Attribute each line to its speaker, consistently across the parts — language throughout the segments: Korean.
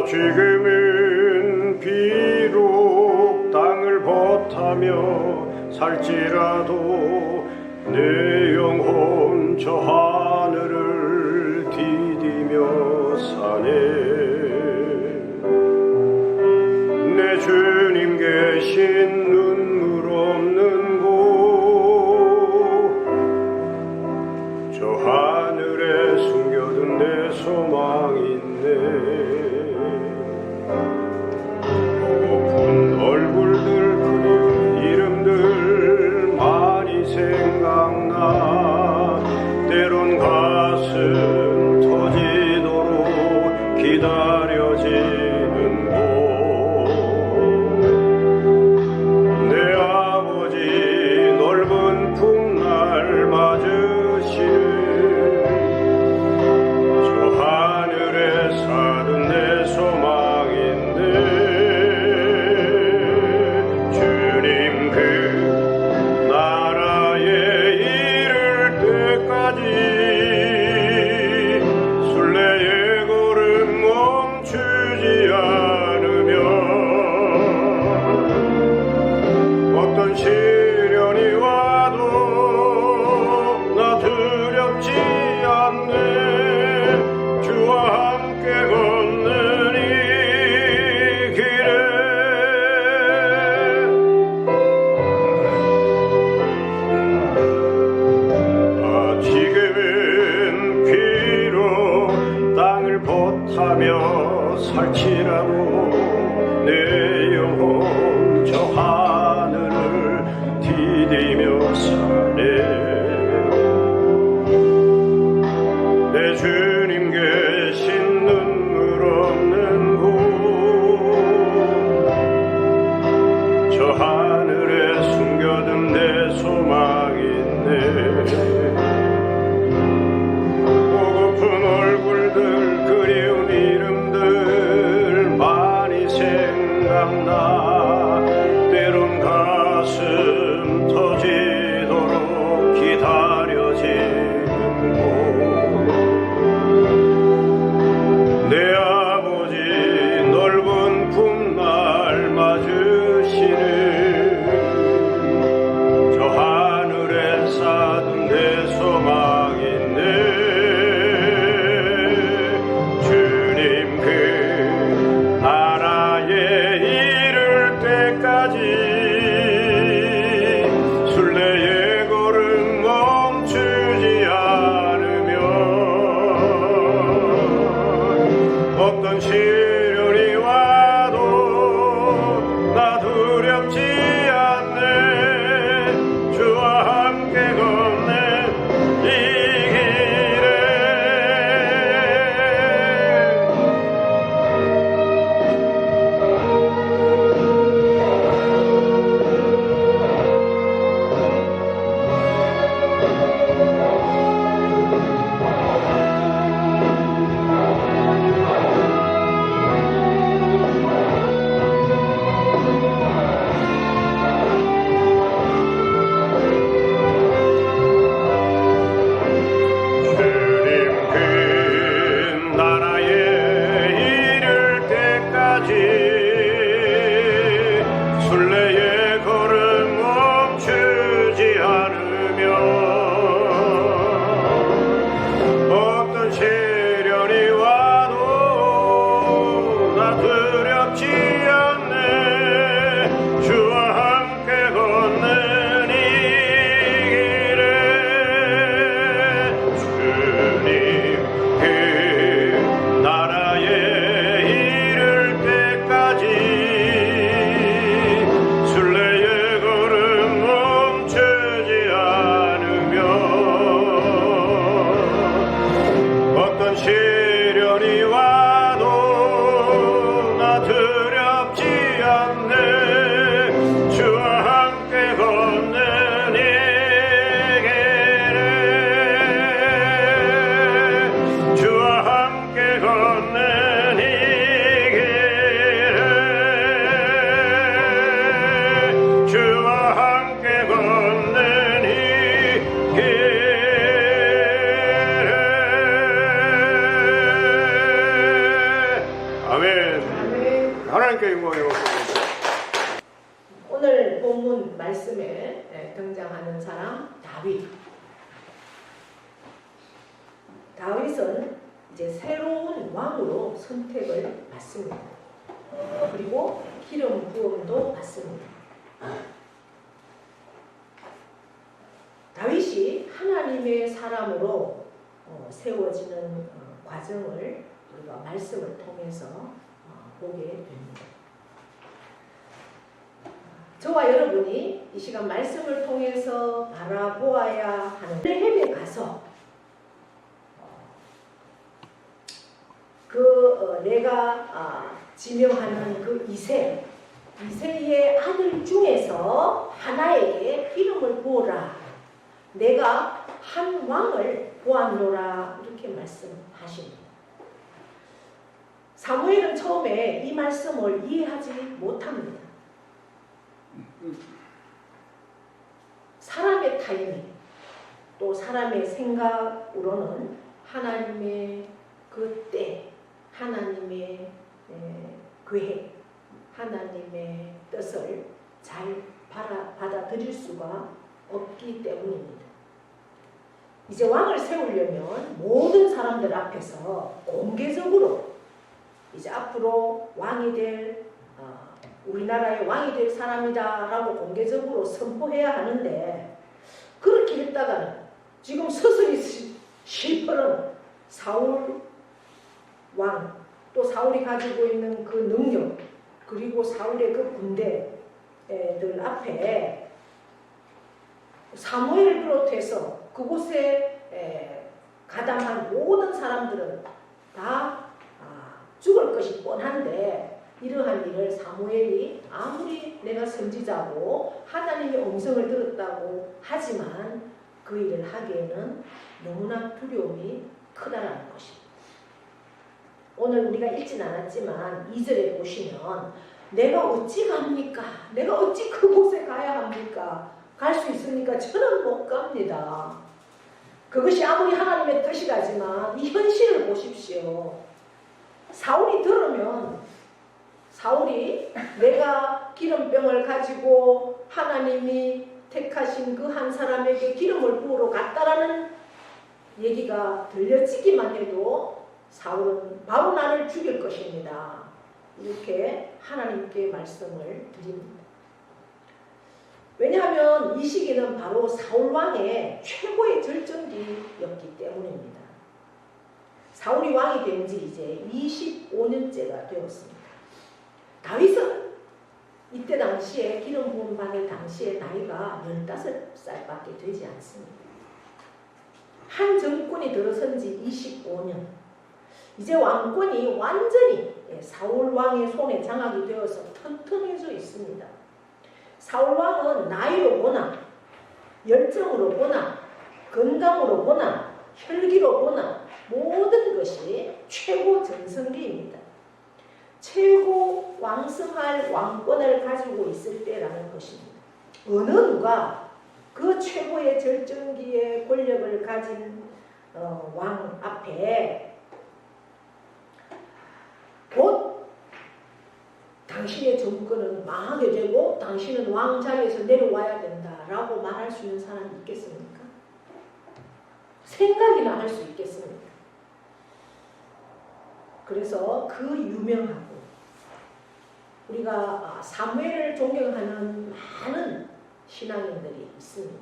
Speaker 1: 지금은 비록 땅을 벗하며 살지라도 내 영혼 저 하늘을 디디며 사네. 내 주님 계신 눈물 없는 곳 저 하늘에 숨겨둔 내 소망이 있네. 보고픈 얼굴들 그리운 이름들 많이 생각나. 때론 가슴 터지도록 기다려지는 곳 내 아버지 넓은 풍날 맞으시는 저 하늘에 사는 내 소망인데 주님 그 나라에 이를 때까지 순례의 걸음 멈추지 않으면 어떤 시련이 와도 나 두렵지 않네. 주와 함께 걷는 이 길에 지금은 비록 땅을 벗하며 살지라도 내 영혼 저 하늘을 디디며 사네. 내 주님 계신 눈물 없는 곳 저 하늘에 숨겨둔 내 소망인데 보고픈 얼굴들 그리운 이름들 많이 생각나. 때론 가슴 터지도록 기다려지는 곳 내 아버지 넓은 품날 맞으시는 저 하늘에 사둔 내 소망인데 주님 그 나라에 이를 때까지 순례의 걸음 멈추지 않으면 어떤 시련이 와도 나 두렵지 않네. 주와 함께 걷네 이 길에 하나님께 영광이 없습니다.
Speaker 2: 오늘 본문 말씀에 등장하는 사람 다윗. 다윗은 이제 새로운 왕으로 선택을 받습니다. 그리고 기름 부음도 받습니다. 다윗이 하나님의 사람으로 세워지는 과정을 우리가 말씀을 통해서 보게 됩니다. 저와 여러분이 이 시간 말씀을 통해서 바라보아야 하는 베들레헴에 가서 내가 지명하는 그 이새의 아들 중에서 하나에게 기름을 부어라. 내가 한 왕을 보았노라. 이렇게 말씀하십니다. 사무엘은 처음에 이 말씀을 이해하지 못합니다. 사람의 타이밍, 또 사람의 생각으로는 하나님의 그 때, 하나님의 계획, 하나님의 뜻을 잘 받아들일 수가 없기 때문입니다. 이제 왕을 세우려면 모든 사람들 앞에서 공개적으로 이제 앞으로 왕이 될 우리나라의 왕이 될 사람이다 라고 공개적으로 선포해야 하는데, 그렇게 했다가는 지금 서서히 실패는 사울 왕, 또 사울이 가지고 있는 그 능력, 그리고 사울의 그 군대들 앞에 사무엘을 비롯해서 그곳에 가담한 모든 사람들은 다 죽을 것이 뻔한데, 이러한 일을 사무엘이 아무리 내가 선지자고 하나님의 음성을 들었다고 하지만 그 일을 하기에는 너무나 두려움이 크다라는 것입니다. 오늘 우리가 읽진 않았지만 2절에 보시면 내가 어찌 갑니까? 내가 어찌 그곳에 가야 합니까? 갈 수 있습니까? 저는 못 갑니다. 그것이 아무리 하나님의 뜻이라지만 이 현실을 보십시오. 사울이 들으면 사울이 내가 기름병을 가지고 하나님이 택하신 그 한 사람에게 기름을 부으러 갔다라는 얘기가 들려지기만 해도 사울은 바로 나를 죽일 것입니다. 이렇게 하나님께 말씀을 드립니다. 왜냐하면 이 시기는 바로 사울왕의 최고의 절정기였기 때문입니다. 사울이 왕이 된 지 이제 25년째가 되었습니다. 다윗은 이때 당시에 기름 부음 받을 당시에 나이가 15살밖에 되지 않습니다. 한 정권이 들어선 지 25년. 이제 왕권이 완전히 사울 왕의 손에 장악이 되어서 튼튼해져 있습니다. 사울 왕은 나이로 보나, 열정으로 보나, 건강으로 보나, 혈기로 보나 모든 것이 최고 전성기입니다. 최고 왕성할 왕권을 가지고 있을 때라는 것입니다. 어느 누가 그 최고의 절정기의 권력을 가진 왕 앞에 곧 당신의 정권은 망하게 되고 당신은 왕 자리에서 내려와야 된다라고 말할 수 있는 사람이 있겠습니까? 생각이나 할 수 있겠습니까? 그래서 그 유명하고 우리가 사무엘을 존경하는 많은 신앙인들이 있습니다.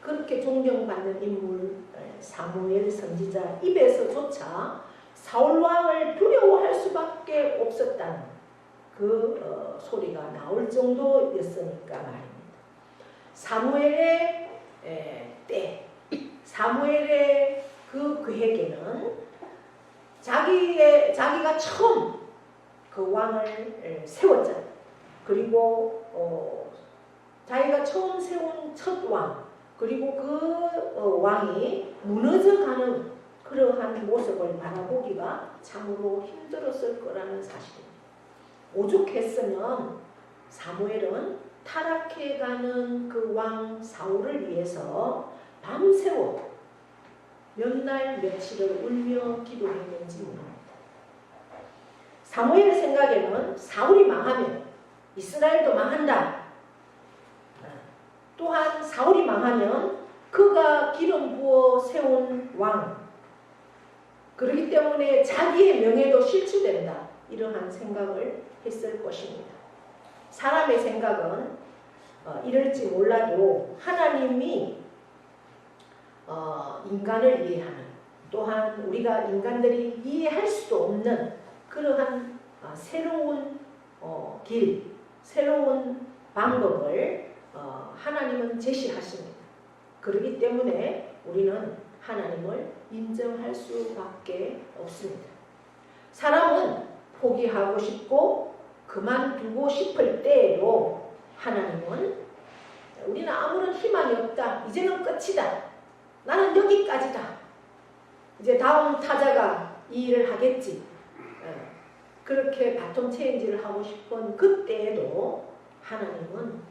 Speaker 2: 그렇게 존경받는 인물 사무엘 선지자 입에서조차 사울왕을 두려워할 수밖에 없었다는 그 소리가 나올 정도였으니까 말입니다. 사무엘의 때, 사무엘의 그 계획에는 자기가 처음 그 왕을 세웠잖아요. 그리고 자기가 처음 세운 첫 왕, 그리고 그 왕이 무너져가는 그러한 모습을 바라보기가 참으로 힘들었을 거라는 사실입니다. 오죽했으면 사무엘은 타락해가는 그 왕 사울을 위해서 밤새워 몇 날 며칠을 울며 기도했는지 모릅니다. 사무엘의 생각에는 사울이 망하면 이스라엘도 망한다. 또한 사울이 망하면 그가 기름 부어 세운 왕, 그렇기 때문에 자기의 명예도 실추된다. 이러한 생각을 했을 것입니다. 사람의 생각은 이럴지 몰라도 하나님이 인간을 이해하는, 또한 우리가 인간들이 이해할 수도 없는 그러한 새로운 길, 새로운 방법을 하나님은 제시하십니다. 그렇기 때문에 우리는 하나님을 인정할 수밖에 없습니다. 사람은 포기하고 싶고 그만두고 싶을 때에도 하나님은 우리는 아무런 희망이 없다. 이제는 끝이다. 나는 여기까지다. 이제 다음 타자가 이 일을 하겠지. 그렇게 바톤 체인지를 하고 싶은 그때에도 하나님은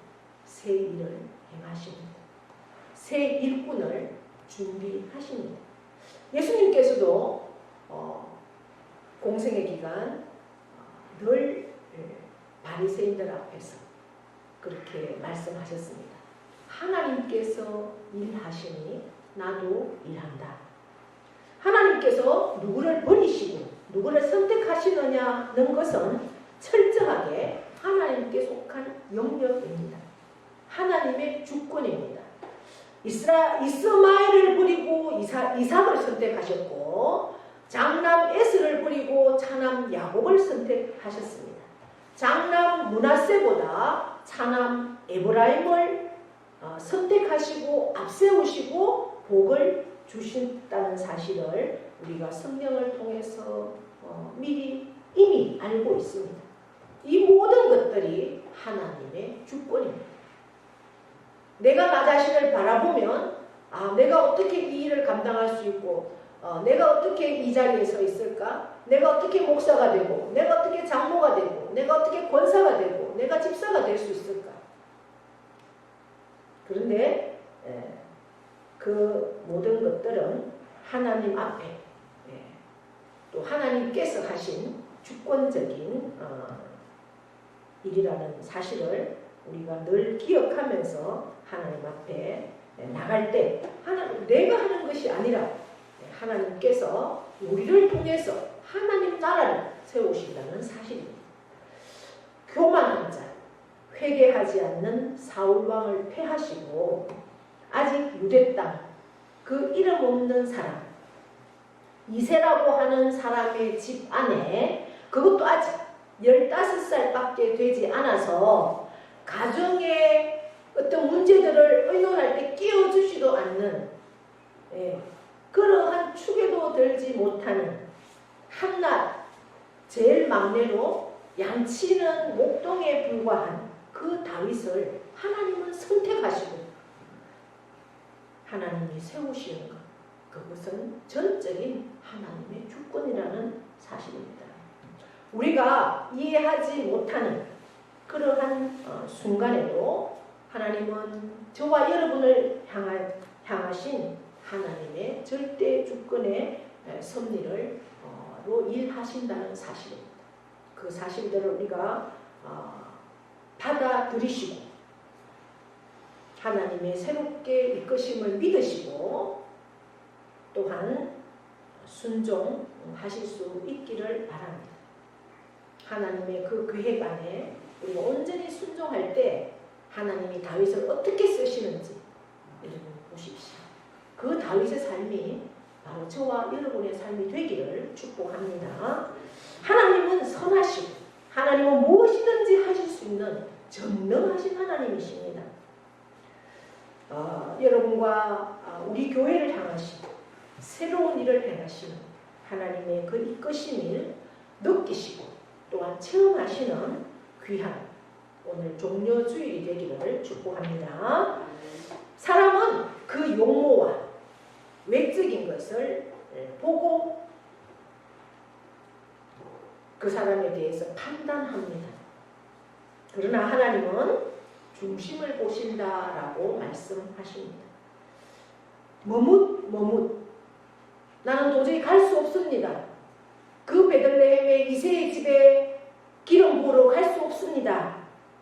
Speaker 2: 새 일을 행하십니다. 새 일꾼을 준비하십니다. 예수님께서도 공생의 기간 늘 바리새인들 앞에서 그렇게 말씀하셨습니다. 하나님께서 일하시니 나도 일한다. 하나님께서 누구를 버리시고 누구를 선택하시느냐는 것은 철저하게 하나님께 속한 영역입니다. 하나님의 주권입니다. 이스마엘을 버리고 이삭을 선택하셨고, 장남 에스를 버리고 차남 야곱을 선택하셨습니다. 장남 므낫세보다 차남 에브라임을 선택하시고 앞세우시고 복을 주신다는 사실을 우리가 성경을 통해서 이미 알고 있습니다. 이 모든 것들이 하나님의 주권입니다. 내가 나 자신을 바라보면 내가 어떻게 이 일을 감당할 수 있고 내가 어떻게 이 자리에 서 있을까? 내가 어떻게 목사가 되고 내가 어떻게 장로가 되고 내가 어떻게 권사가 되고 내가 집사가 될 수 있을까? 그런데 그 모든 것들은 하나님 앞에 또 하나님께서 하신 주권적인 일이라는 사실을 우리가 늘 기억하면서 하나님 앞에 나갈 때 내가 하는 것이 아니라 하나님께서 우리를 통해서 하나님 나라를 세우신다는 사실입니다. 교만한 자, 회개하지 않는 사울왕을 패하시고 아직 유대 땅, 그 이름 없는 사람, 이세라고 하는 사람의 집 안에, 그것도 아직 15살밖에 되지 않아서 가정의 어떤 문제들을 의논할 때 끼워주지도 않는 그러한 축에도 들지 못하는 한낱 제일 막내로 양치는 목동에 불과한 그 다윗을 하나님은 선택하시고 하나님이 세우시는 것, 그것은 전적인 하나님의 주권이라는 사실입니다. 우리가 이해하지 못하는 그러한 순간에도 하나님은 저와 여러분을 향하신 하나님의 절대 주권의 섭리로 일하신다는 사실입니다. 그 사실들을 우리가 받아들이시고 하나님의 새롭게 이끄심을 믿으시고 또한 순종하실 수 있기를 바랍니다. 하나님의 그 계획 안에 우리가 온전히 순종할 때 하나님이 다윗을 어떻게 쓰시는지 여러분 보십시오. 그 다윗의 삶이 바로 저와 여러분의 삶이 되기를 축복합니다. 하나님은 선하시고 하나님은 무엇이든지 하실 수 있는 전능하신 하나님이십니다. 여러분과 우리 교회를 향하시고 새로운 일을 행하시는 하나님의 그 이끄심을 느끼시고 또한 체험하시는 귀한 오늘 종려주일이 되기를 축복합니다. 사람은 그 용모와 외적인 것을 보고 그 사람에 대해서 판단합니다. 그러나 하나님은 중심을 보신다라고 말씀하십니다. 머뭇 나는 도저히 갈 수 없습니다. 그 베들레헴의 이새의 집에 기름 부으러 갈 수 없습니다.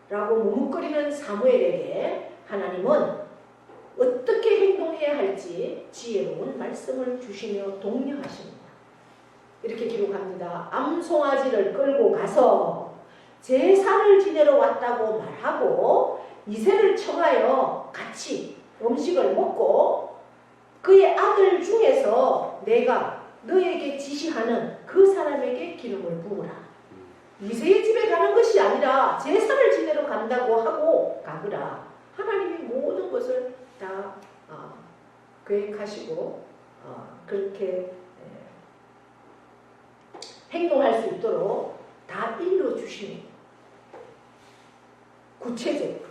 Speaker 2: 라고 머뭇거리는 사무엘에게 하나님은 어떻게 행동해야 할지 지혜로운 말씀을 주시며 독려하십니다. 이렇게 기록합니다. 암송아지를 끌고 가서 제사를 지내러 왔다고 말하고 이새를 청하여 같이 음식을 먹고 그의 아들 중에서 내가 너에게 지시하는 그 사람에게 기름을 부으라. 이새의 집에 가는 것이 아니라 제사를 지내러 간다고 하고 가거라. 하나님이 모든 것을 다 계획하시고 그렇게 행동할 수 있도록 다 일러주시니 구체적으로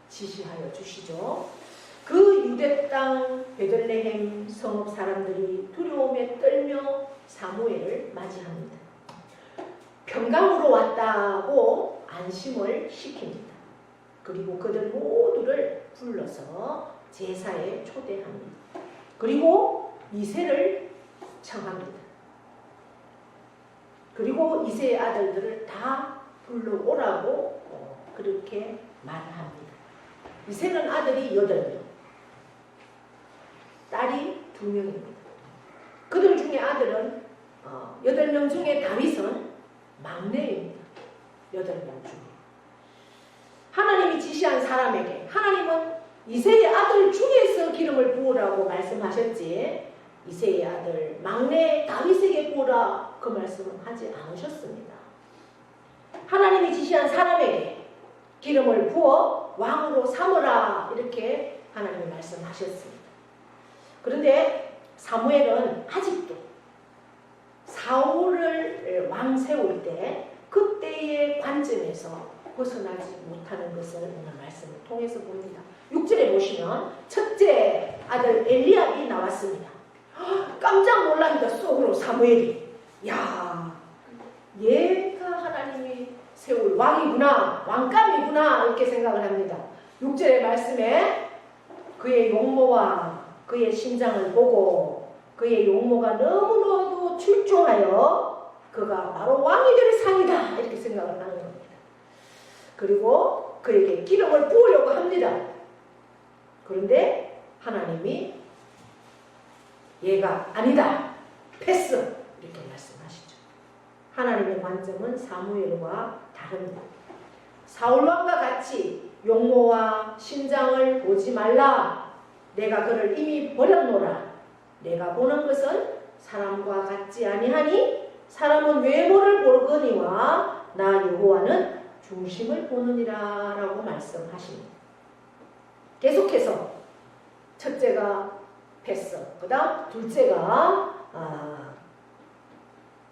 Speaker 2: 지시하여 주시죠. 그 유대 땅 베들레헴 성읍 사람들이 두려움에 떨며 사무엘을 맞이합니다. 평강으로 왔다고 안심을 시킵니다. 그리고 그들 모두를 불러서 제사에 초대합니다. 그리고 이새를 청합니다. 그리고 이새의 아들들을 다 불러오라고 그렇게 말합니다. 이새는 아들이 8명, 딸이 2명입니다. 그들 중에 아들은 8명 중에 다윗은 막내입니다. 8명 중에. 하나님이 지시한 사람에게 하나님은 이새의 아들 중에서 기름을 부으라고 말씀하셨지 이새의 아들 막내 다윗에게 부으라 그 말씀은 하지 않으셨습니다. 하나님이 지시한 사람에게 기름을 부어 왕으로 삼으라 이렇게 하나님이 말씀하셨습니다. 그런데 사무엘은 아직도 사울을 왕 세울 때 그때의 관점에서 벗어나지 못하는 것을 오늘 말씀을 통해서 봅니다. 6절에 보시면 첫째 아들 엘리압이 나왔습니다. 깜짝 놀랍니다. 속으로 사무엘이 야 얘가 하나님이 세울 왕이구나 왕감이구나 이렇게 생각을 합니다. 6절의 말씀에 그의 용모와 그의 신장을 보고 그의 용모가 너무나도 출중하여 그가 바로 왕이 될 상이다 이렇게 생각을 하는 겁니다. 그리고 그에게 기름을 부으려고 합니다. 그런데 하나님이 얘가 아니다. 패스. 이렇게 말씀하시죠. 하나님의 관점은 사무엘과 다릅니다. 사울왕과 같이 용모와 신장을 보지 말라. 내가 그를 이미 버렸노라. 내가 보는 것은 사람과 같지 아니하니 사람은 외모를 보거니와 나 여호와는 중심을 보느니라 라고 말씀하십니다. 계속해서 첫째가 패스, 그 다음 둘째가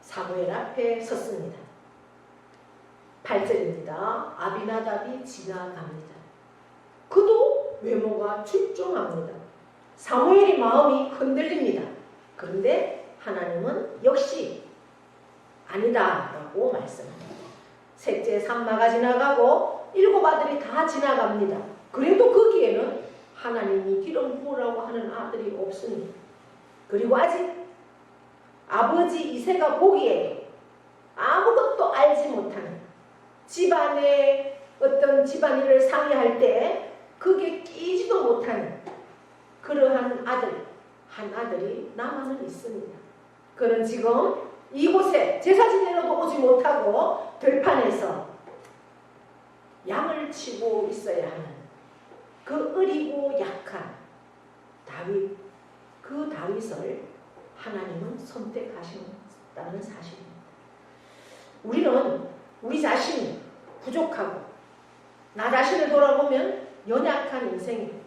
Speaker 2: 사무엘 앞에 섰습니다. 8절입니다. 아비나답이 지나갑니다. 그도 외모가 출중합니다. 사무엘의 마음이 흔들립니다. 그런데 하나님은 역시 아니다 라고 말씀합니다. 셋째 산마가 지나가고 7 아들이 다 지나갑니다. 그래도 거기에는 하나님이 기름 부으라고 하는 아들이 없습니다. 그리고 아직 아버지 이새가 보기에 아무것도 알지 못하는 집안의 어떤 집안일을 상의할 때 그게 끼지도 못하는 그러한 아들, 한 아들이 남아는 있습니다. 그는 지금 이곳에 제사 지내러도 오지 못하고 들판에서 양을 치고 있어야 하는 그 어리고 약한 다윗, 그 다윗을 하나님은 선택하신다는 사실입니다. 우리는 우리 자신이 부족하고 나 자신을 돌아보면 연약한 인생입니다.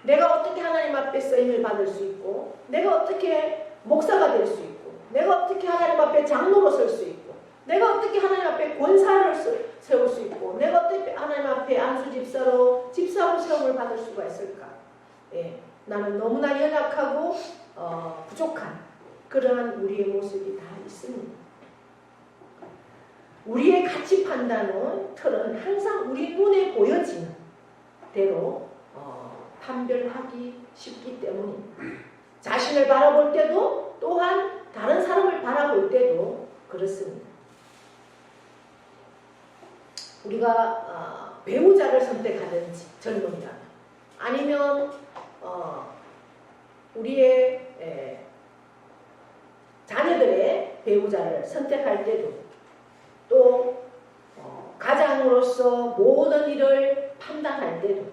Speaker 2: 내가 어떻게 하나님 앞에 쓰임을 받을 수 있고 내가 어떻게 목사가 될 수 있고 내가 어떻게 하나님 앞에 장로로 설 수 있고 내가 어떻게 하나님 앞에 권사를 세울 수 있고 내가 어떻게 하나님 앞에 안수집사로 세움을 받을 수가 있을까? 나는 너무나 연약하고 부족한 그러한 우리의 모습이 다 있습니다. 우리의 가치 판단은 틀은 항상 우리 눈에 보여지는 대로 판별하기 쉽기 때문입니다. 자신을 바라볼 때도 또한 다른 사람을 바라볼 때도 그렇습니다. 우리가 배우자를 선택하든지 젊은이라면 아니면 우리의 자녀들의 배우자를 선택할 때도 또 가장으로서 모든 일을 판단할 때도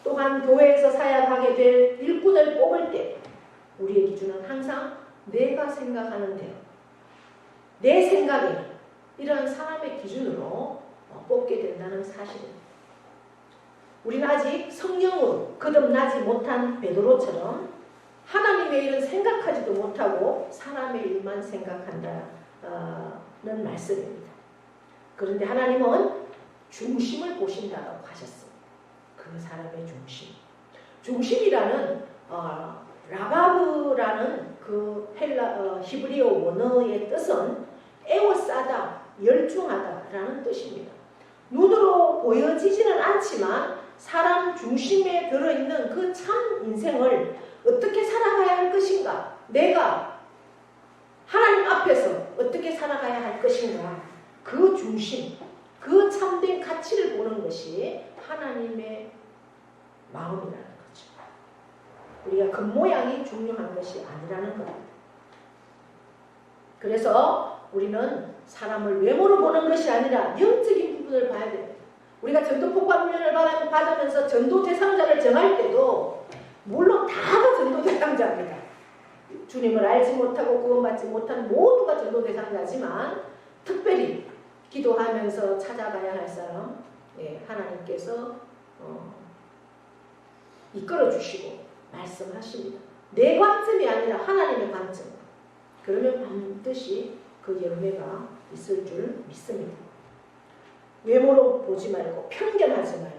Speaker 2: 또한 교회에서 사역하게 될 일꾼을 뽑을 때 우리의 기준은 항상 내가 생각하는 대로 내 생각에 이런 사람의 기준으로 뽑게 된다는 사실입니다. 우리는 아직 성령으로 거듭나지 못한 베드로처럼 하나님의 일은 생각하지도 못하고 사람의 일만 생각한다는 말씀입니다. 그런데 하나님은 중심을 보신다고 하셨습니다. 그 사람의 중심. 중심이라는 라바브라는 그 히브리어 원어의 뜻은 에워싸다, 열중하다라는 뜻입니다. 눈으로 보여지지는 않지만 사람 중심에 들어있는 그 참 인생을 어떻게 살아가야 할 것인가, 내가 하나님 앞에서 어떻게 살아가야 할 것인가, 그 중심, 그 참된 가치를 보는 것이 하나님의 마음이라는 거죠. 우리가 겉모양이 중요한 것이 아니라는 겁니다. 그래서 우리는 사람을 외모로 보는 것이 아니라 영적인 부분을 봐야 됩니다. 우리가 전도 폭발 훈련을 받으면서 전도 대상자를 정할 때도 물론 다가 전도 대상자입니다. 주님을 알지 못하고 구원받지 못한 모두가 전도 대상자지만 특별히 기도하면서 찾아가야 할 사람, 하나님께서 이끌어 주시고 말씀하십니다. 내 관점이 아니라 하나님의 관점. 그러면 반드시 그 열매가 있을 줄 믿습니다. 외모로 보지 말고 편견하지 말고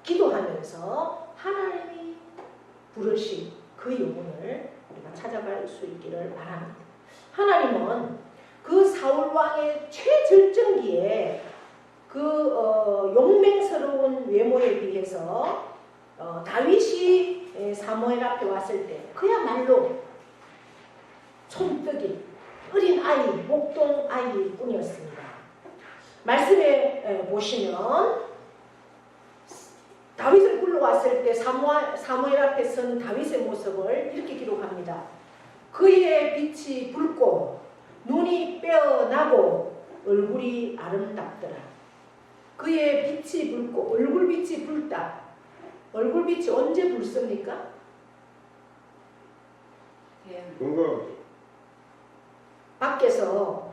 Speaker 2: 기도하면서 하나님이 부르신 그 영혼을 우리가 찾아갈 수 있기를 바랍니다. 하나님은 그 사울왕의 최절정기에 그 용맹스러운 외모에 비해서 다윗이 사무엘 앞에 왔을 때 그야말로 촌뜨기, 어린 아이, 목동 아이일 뿐이었습니다. 말씀에 보시면 다윗을 불러왔을 때 사무엘 앞에 선 다윗의 모습을 이렇게 기록합니다. 그의 빛이 붉고 눈이 빼어나고 얼굴이 아름답더라. 그의 빛이 붉고 얼굴빛이 붉다. 얼굴빛이 언제 붉습니까? 밖에서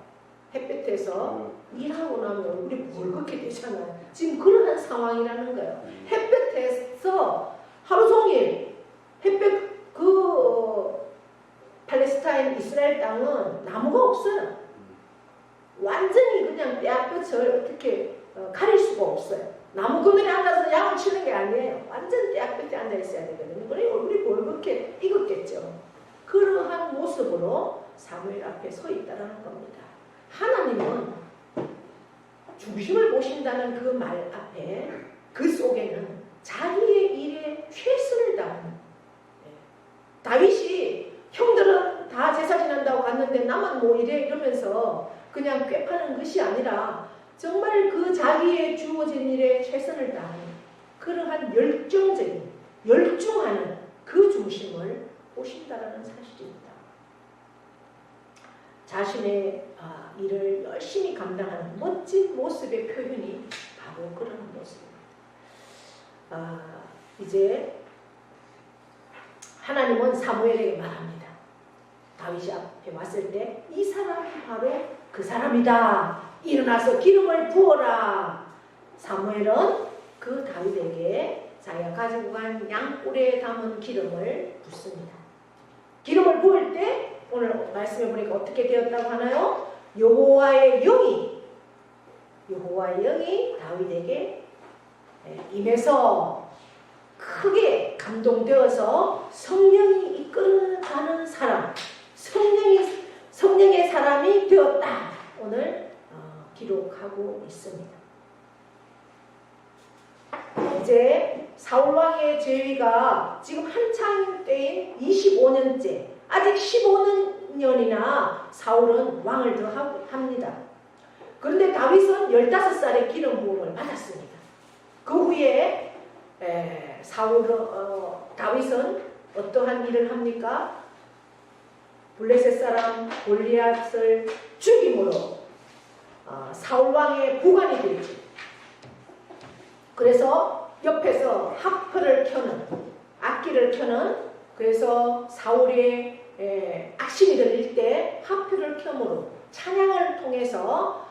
Speaker 2: 햇볕에서 일하고 나면 얼굴이 붉게 되잖아요. 지금 그런 상황이라는 거예요. 햇볕에서 하루 종일 햇볕 팔레스타인 이스라엘 땅은 나무가 없어요. 완전히 그냥 떼약볕을 어떻게 가릴 수가 없어요. 나무 그늘에 앉아서 야구 치는 게 아니에요. 완전 떼약볕에 앉아 있어야 되거든요. 그래 얼굴이 붉게 익었겠죠. 그러한 모습으로 사무엘 앞에 서 있다는 겁니다. 하나님은 중심을 보신다는 그 말 앞에 그 속에는 자기의 일에 최선을 다하는 다윗이 형들은 다 제사 지낸다고 갔는데 나만 뭐 이래 이러면서 그냥 꾀파는 것이 아니라 정말 그 자기의 주어진 일에 최선을 다하는 그러한 열정적인 열중하는 그 중심을 보신다라는 사실입니다. 자신의 일을 열심히 감당하는 멋진 모습의 표현이 바로 그런 모습입니다. 이제 하나님은 사무엘에게 말합니다. 다윗이 앞에 왔을 때 이 사람이 바로 그 사람이다. 일어나서 기름을 부어라. 사무엘은 그 다윗에게 자기가 가지고 간 양뿔에 담은 기름을 붓습니다. 기름을 부을 때 오늘 말씀해 보니까 어떻게 되었다고 하나요? 여호와의 영이 다윗에게 임해서 크게 감동되어서 성령이 이끌어가는 사람, 성령의 사람이 되었다. 오늘 기록하고 있습니다. 이제 사울왕의 재위가 지금 한창 때인 25년째, 아직 15년 년이나 사울은 왕을 더 합니다. 그런데 다윗은 15살에 기름 부음을 받았습니다. 그 후에 다윗은 어떠한 일을 합니까? 블레셋 사람 골리앗을 죽임으로 사울 왕의 부관이 되죠. 그래서 옆에서 하프를 켜는, 악기를 켜는, 그래서 사울의 악심이 들릴 때 하프를 켜므로 찬양을 통해서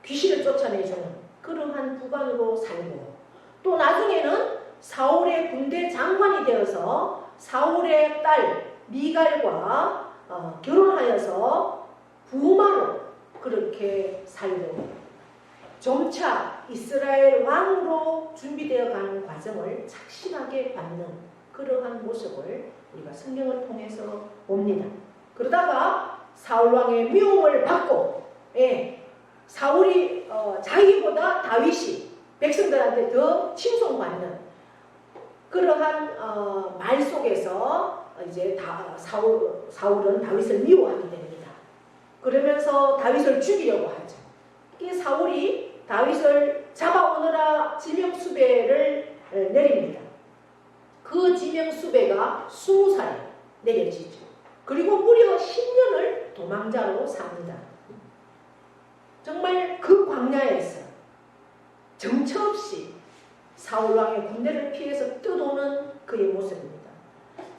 Speaker 2: 귀신을 쫓아내주는 그러한 부관으로 살고, 또 나중에는 사울의 군대 장관이 되어서 사울의 딸 미갈과 결혼하여서 부마로 그렇게 살고, 점차 이스라엘 왕으로 준비되어 가는 과정을 착실하게 받는 그러한 모습을 우리가 성경을 통해서 봅니다. 그러다가 사울 왕의 미움을 받고, 사울이 자기보다 다윗이 백성들한테 더 칭송받는 그러한 말 속에서 이제 사울은 다윗을 미워하게 됩니다. 그러면서 다윗을 죽이려고 하죠. 이 사울이 다윗을 잡아오느라 지명수배를 내립니다. 그 지명수배가 20살에 내려지죠. 그리고 무려 10년을 도망자로 삽니다. 정말 그 광야에서 정처 없이 사울왕의 군대를 피해서 떠도는 그의 모습입니다.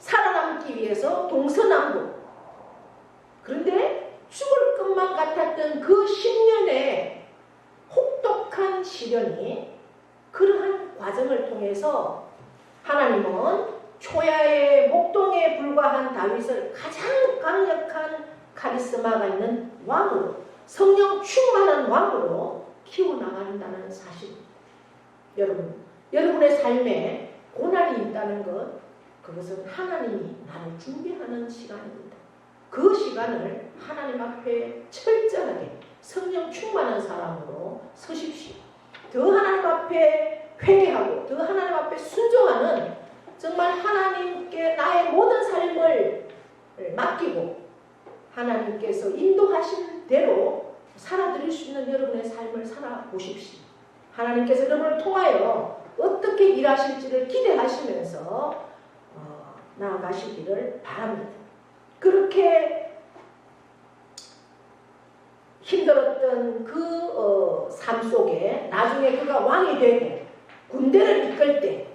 Speaker 2: 살아남기 위해서 동서남북, 그런데 죽을 것만 같았던 그 10년의 혹독한 시련이, 그러한 과정을 통해서 하나님은 초야의 목동에 불과한 다윗을 가장 강력한 카리스마가 있는 왕으로, 성령 충만한 왕으로 키워나간다는 사실입니다. 여러분의 삶에 고난이 있다는 것, 그것은 하나님이 나를 준비하는 시간입니다. 그 시간을 하나님 앞에 철저하게 성령 충만한 사람으로 서십시오. 더 하나님 앞에 회개하고 더 하나님 앞에 순종하는, 정말 하나님께 나의 모든 삶을 맡기고 하나님께서 인도하신 대로 살아드릴 수 있는 여러분의 삶을 살아보십시오. 하나님께서 여러분을 통하여 어떻게 일하실지를 기대하시면서 나아가시기를 바랍니다. 그렇게 힘들었던 그 삶 속에 나중에 그가 왕이 되고 군대를 이끌 때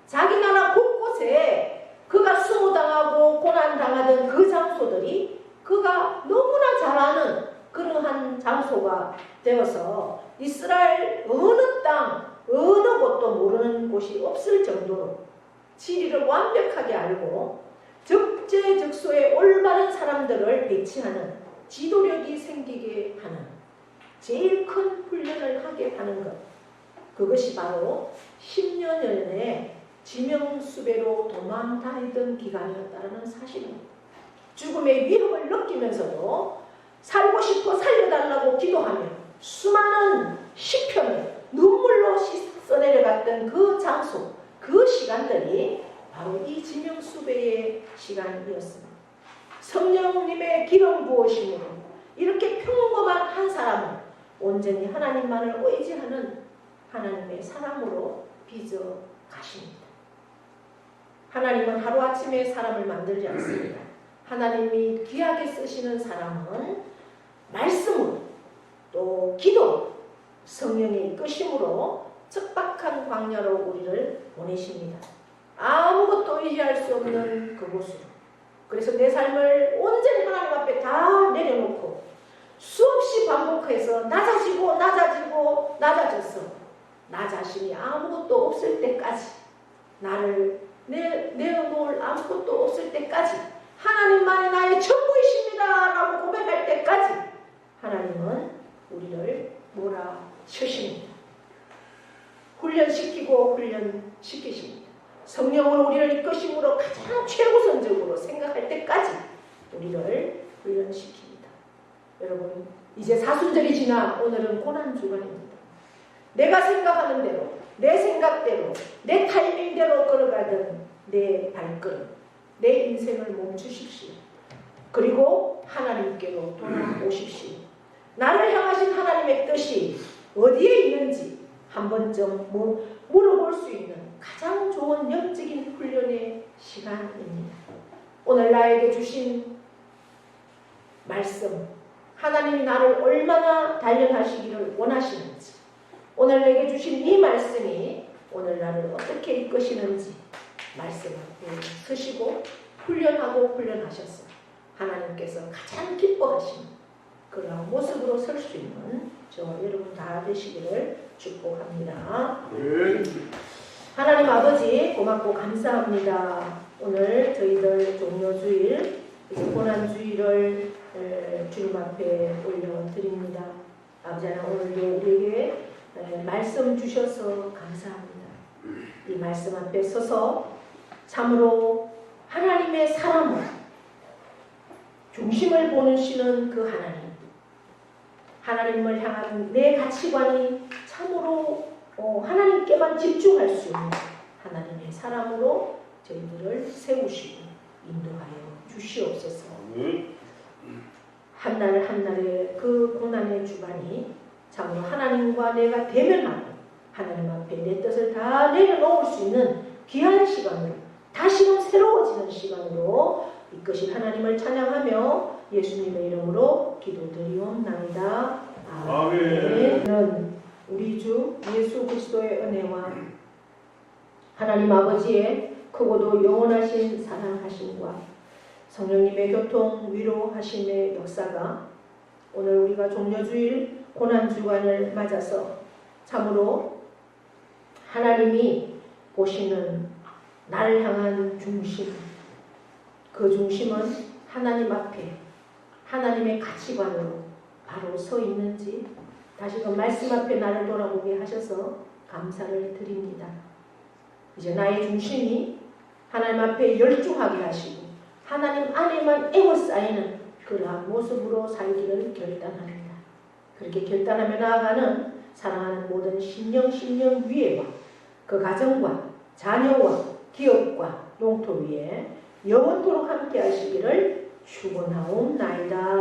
Speaker 2: 자기 나라 곳곳에 그가 수모당하고 고난당하던 그 장소들이 그가 너무나 잘 아는 그러한 장소가 되어서 이스라엘 어느 땅, 어느 곳도 모르는 곳이 없을 정도로 지리를 완벽하게 알고 적재적소에 올바른 사람들을 배치하는 지도력이 생기게 하는 제일 큰 훈련을 하게 하는 것, 그것이 바로 10여 년의 지명수배로 도망다니던 기간이었다는 사실입니다. 죽음의 위협을 느끼면서도 살고 싶어 살려달라고 기도하며 수많은 시편을 눈물로 씻어내려갔던 그 장소, 그 시간들이 바로 이 지명수배의 시간이었습니다. 성령님의 기름 부으심으로 이렇게 평범한 한 사람은 온전히 하나님만을 의지하는 하나님의 사람으로 빚어 가십니다. 하나님은 하루아침에 사람을 만들지 않습니다. 하나님이 귀하게 쓰시는 사람은 말씀으로, 또 기도, 성령의 이끄심으로 척박한 광야로 우리를 보내십니다. 아무것도 의지할 수 없는 그곳으로. 그래서 내 삶을 온전히 하나님 앞에 다 내려놓고 수없이 반복해서 낮아지고 낮아져서 나 자신이 아무것도 없을 때까지, 나를 내어놓을 아무것도 없을 때까지, 하나님만이 나의 전부이십니다 라고 고백할 때까지 하나님은 우리를 몰아주십니다. 훈련시키고 훈련시키십니다. 성령으로 우리를 이끄심으로 가장 최우선적으로 생각할 때까지 우리를 훈련시킵니다. 여러분, 이제 사순절이 지나 오늘은 고난주간입니다. 내가 생각하는 대로, 내 생각대로, 내 타이밍대로 걸어가던 내 발걸음, 내 인생을 멈추십시오. 그리고 하나님께로 돌아오십시오. 나를 향하신 하나님의 뜻이 어디에 있는지 한 번쯤 물어볼 수 있는 가장 좋은 영적인 훈련의 시간입니다. 오늘 나에게 주신 말씀, 하나님이 나를 얼마나 단련하시기를 원하시는지, 오늘 내게 주신 이 말씀이 오늘 나를 어떻게 이끄시는지 말씀 앞에 서시고 훈련하셨어요. 하나님께서 가장 기뻐하시는 그러한 모습으로 설 수 있는 저와 여러분 다 되시기를 축복합니다. 하나님 아버지 고맙고 감사합니다. 오늘 저희들 종료주일, 이제 고난주일을 주님 앞에 올려드립니다. 아버지 하나님 오늘도 우리에게 말씀 주셔서 감사합니다. 이 말씀 앞에 서서 참으로 하나님의 사람을 중심을 보시는 그 하나님을 향한 내 가치관이 참으로 하나님께만 집중할 수 있는 하나님의 사람으로 저희들을 세우시고 인도하여 주시옵소서. 한날 한날의 그 고난의 주간이 참으로 하나님과 내가 대면하고 하나님 앞에 내 뜻을 다 내려놓을 수 있는 귀한 시간으로 다시금 새로워지는 시간으로 이끄신 하나님을 찬양하며 예수님의 이름으로 기도드리옵나이다. 아멘. 우리 주 예수 그리스도의 은혜와 하나님 아버지의 크고도 영원하신 사랑하심과 성령님의 교통 위로하심의 역사가 오늘 우리가 종려주일 고난주간을 맞아서 참으로 하나님이 보시는 나를 향한 중심, 그 중심은 하나님 앞에 하나님의 가치관으로 바로 서 있는지 다시금 말씀 앞에 나를 돌아보게 하셔서 감사를 드립니다. 이제 나의 중심이 하나님 앞에 열중하게 하시고 하나님 안에만 에워싸이는 그러한 모습으로 살기를 결단합니다. 그렇게 결단하며 나아가는 사랑하는 모든 심령 위에와 그 가정과 자녀와 기업과 농토 위에 영원토록 함께 하시기를 축원하옵나이다.